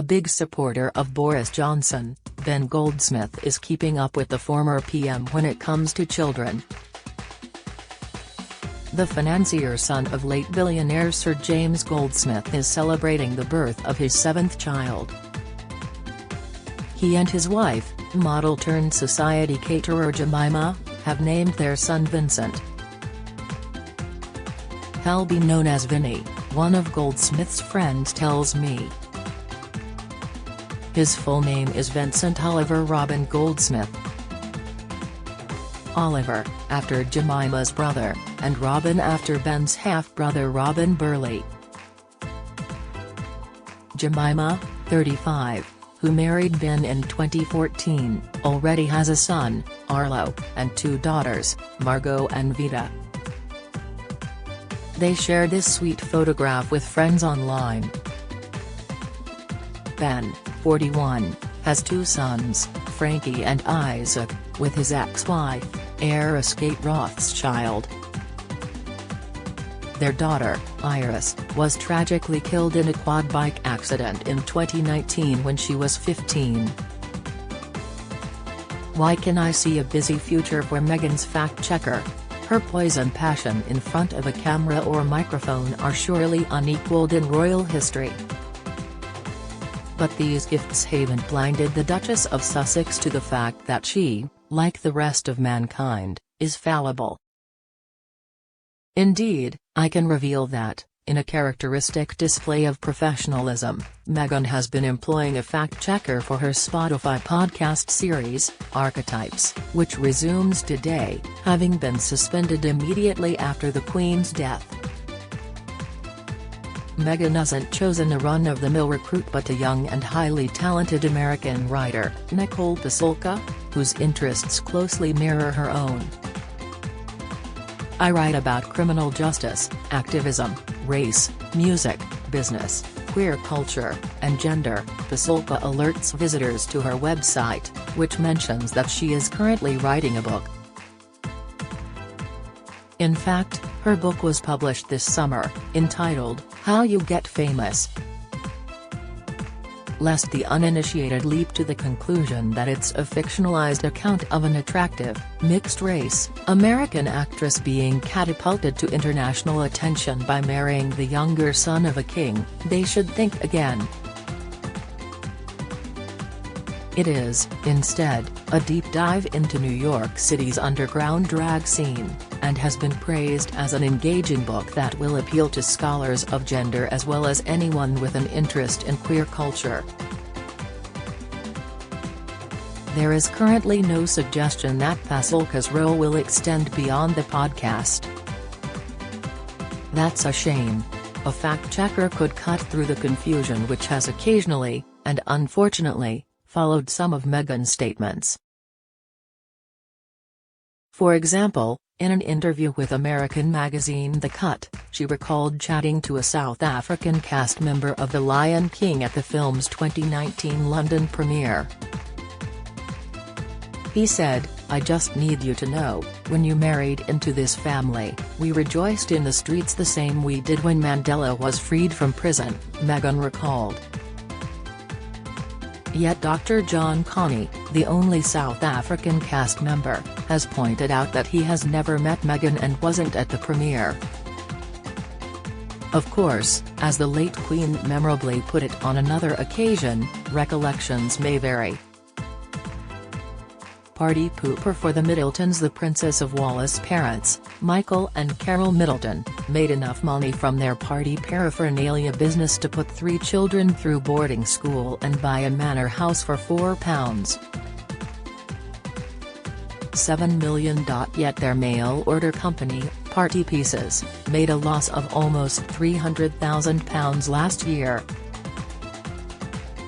A big supporter of Boris Johnson, Ben Goldsmith is keeping up with the former PM when it comes to children. The financier, son of late billionaire Sir James Goldsmith, is celebrating the birth of his seventh child. He and his wife, model-turned-society caterer Jemima, have named their son Vincent. He'll be known as Vinny, one of Goldsmith's friends tells me. His full name is Vincent Oliver Robin Goldsmith. Oliver, after Jemima's brother, and Robin after Ben's half-brother Robin Burley. Jemima, 35, who married Ben in 2014, already has a son, Arlo, and two daughters, Margot and Vita. They share this sweet photograph with friends online. Ben, 41, has two sons, Frankie and Isaac, with his ex-wife, heiress Kate Rothschild. Their daughter, Iris, was tragically killed in a quad bike accident in 2019 when she was 15. Why can I see a busy future for Meghan's fact-checker? Her poise and passion in front of a camera or microphone are surely unequaled in royal history. But these gifts haven't blinded the Duchess of Sussex to the fact that she, like the rest of mankind, is fallible. Indeed, I can reveal that, in a characteristic display of professionalism, Meghan has been employing a fact-checker for her Spotify podcast series, Archetypes, which resumes today, having been suspended immediately after the Queen's death. Meghan hasn't chosen a run-of-the-mill recruit but a young and highly talented American writer, Nicole Pasulka, whose interests closely mirror her own. I write about criminal justice, activism, race, music, business, queer culture, and gender. Pasulka alerts visitors to her website, which mentions that she is currently writing a book. In fact, her book was published this summer, entitled, How You Get Famous. Lest the uninitiated leap to the conclusion that it's a fictionalized account of an attractive, mixed-race, American actress being catapulted to international attention by marrying the younger son of a king, they should think again. It is, instead, a deep dive into New York City's underground drag scene, and has been praised as an engaging book that will appeal to scholars of gender as well as anyone with an interest in queer culture. There is currently no suggestion that Pasulka's role will extend beyond the podcast. That's a shame. A fact-checker could cut through the confusion which has occasionally, and unfortunately, followed some of Meghan's statements. For example, in an interview with American magazine The Cut, she recalled chatting to a South African cast member of The Lion King at the film's 2019 London premiere. He said, "I just need you to know, when you married into this family, we rejoiced in the streets the same we did when Mandela was freed from prison," Meghan recalled. Yet Dr. John Connie, the only South African cast member, has pointed out that he has never met Meghan and wasn't at the premiere. Of course, as the late Queen memorably put it on another occasion, recollections may vary. Party pooper for the Middletons. The Princess of Wales' parents, Michael and Carol Middleton, made enough money from their party paraphernalia business to put 3 children through boarding school and buy a manor house for £4.7 million. Yet their mail-order company, Party Pieces, made a loss of almost £300,000 last year.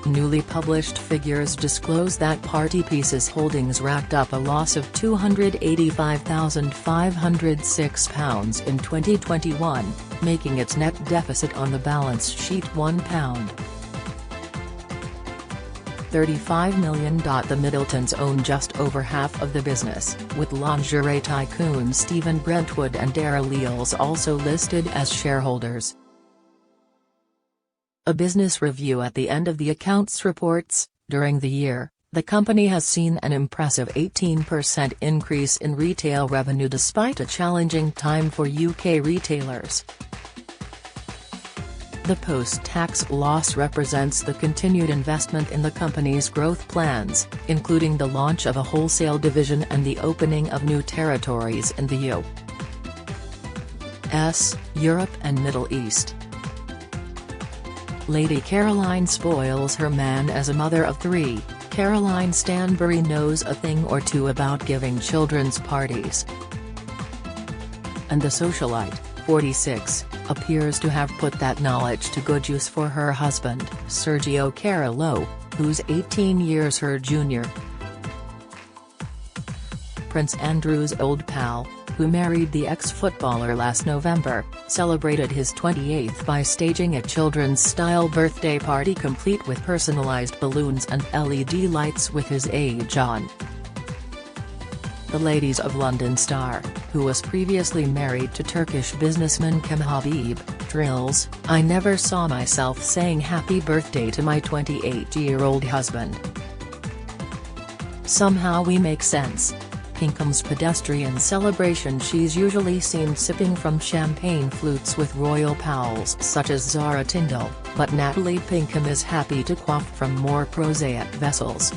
Newly published figures disclose that Party Pieces Holdings racked up a loss of £285,506 in 2021, making its net deficit on the balance sheet £1.35 million. The Middletons own just over half of the business, with lingerie tycoon Stephen Brentwood and Dara Leals also listed as shareholders. A business review at the end of the accounts reports, during the year, the company has seen an impressive 18% increase in retail revenue despite a challenging time for UK retailers. The post-tax loss represents the continued investment in the company's growth plans, including the launch of a wholesale division and the opening of new territories in the US, Europe and Middle East. Lady Caroline spoils her man. As a mother of three, Caroline Stanbury knows a thing or two about giving children's parties. And the socialite, 46, appears to have put that knowledge to good use for her husband, Sergio Carrillo, who's 18 years her junior. Prince Andrew's old pal, who married the ex-footballer last November, celebrated his 28th by staging a children's-style birthday party complete with personalised balloons and LED lights with his age on. The Ladies of London star, who was previously married to Turkish businessman Kim Habib, drills, "I never saw myself saying happy birthday to my 28-year-old husband. Somehow we make sense." Pinkham's pedestrian celebration. She's usually seen sipping from champagne flutes with royal pals such as Zara Tindall, but Natalie Pinkham is happy to quaff from more prosaic vessels.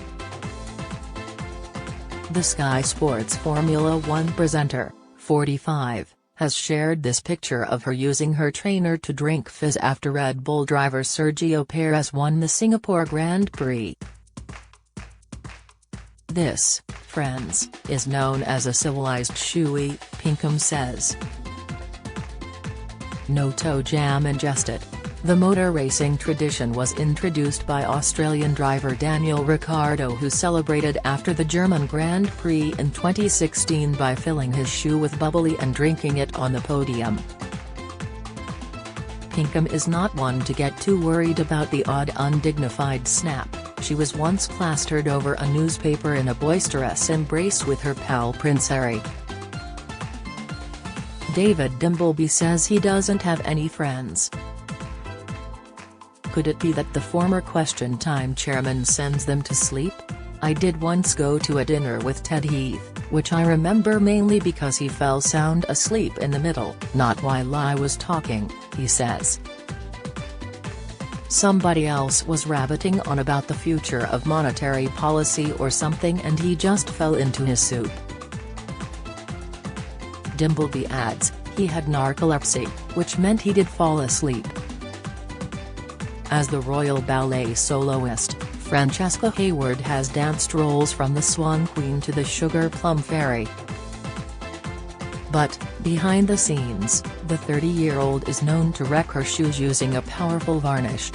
The Sky Sports Formula One presenter, 45, has shared this picture of her using her trainer to drink fizz after Red Bull driver Sergio Perez won the Singapore Grand Prix. This, friends, is known as a civilized shoey, Pinkham says. No toe jam ingested. The motor racing tradition was introduced by Australian driver Daniel Ricciardo, who celebrated after the German Grand Prix in 2016 by filling his shoe with bubbly and drinking it on the podium. Pinkham is not one to get too worried about the odd undignified snap. She was once plastered over a newspaper in a boisterous embrace with her pal Prince Harry. David Dimbleby says he doesn't have any friends. Could it be that the former Question Time chairman sends them to sleep? I did once go to a dinner with Ted Heath, which I remember mainly because he fell sound asleep in the middle, not while I was talking, he says. Somebody else was rabbiting on about the future of monetary policy or something and he just fell into his soup. Dimbleby adds, he had narcolepsy, which meant he did fall asleep. As the Royal Ballet soloist, Francesca Hayward has danced roles from the Swan Queen to the Sugar Plum Fairy. But, behind the scenes, the 30-year-old is known to wreck her shoes using a powerful varnish.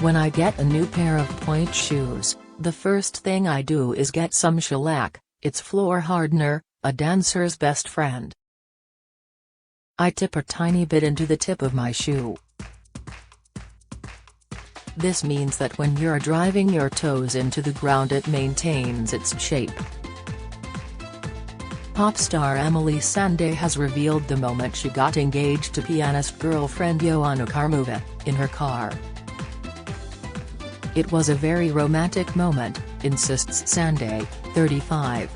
When I get a new pair of pointe shoes, the first thing I do is get some shellac, it's floor hardener, a dancer's best friend. I tip a tiny bit into the tip of my shoe. This means that when you're driving your toes into the ground it maintains its shape. Pop star Emily Sandé has revealed the moment she got engaged to pianist girlfriend Joanna Karmova, in her car. It was a very romantic moment, insists Sandé, 35.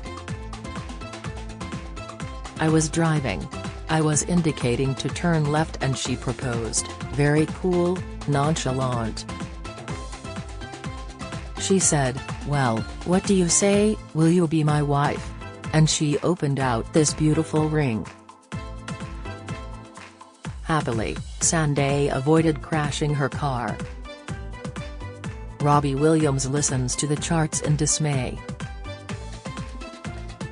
I was driving. I was indicating to turn left and she proposed, very cool, nonchalant. She said, "Well, what do you say, will you be my wife?" And she opened out this beautiful ring. Happily, Sandé avoided crashing her car. Robbie Williams listens to the charts in dismay.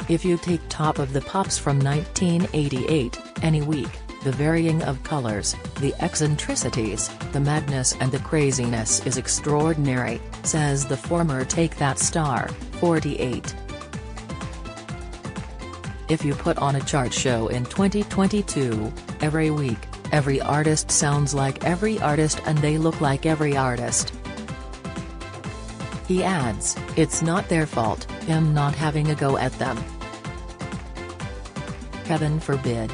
If you take Top of the Pops from 1988, any week, the varying of colors, the eccentricities, the madness and the craziness is extraordinary, says the former Take That star, 48. If you put on a chart show in 2022, every week, every artist sounds like every artist and they look like every artist. He adds, it's not their fault, him not having a go at them. Heaven forbid.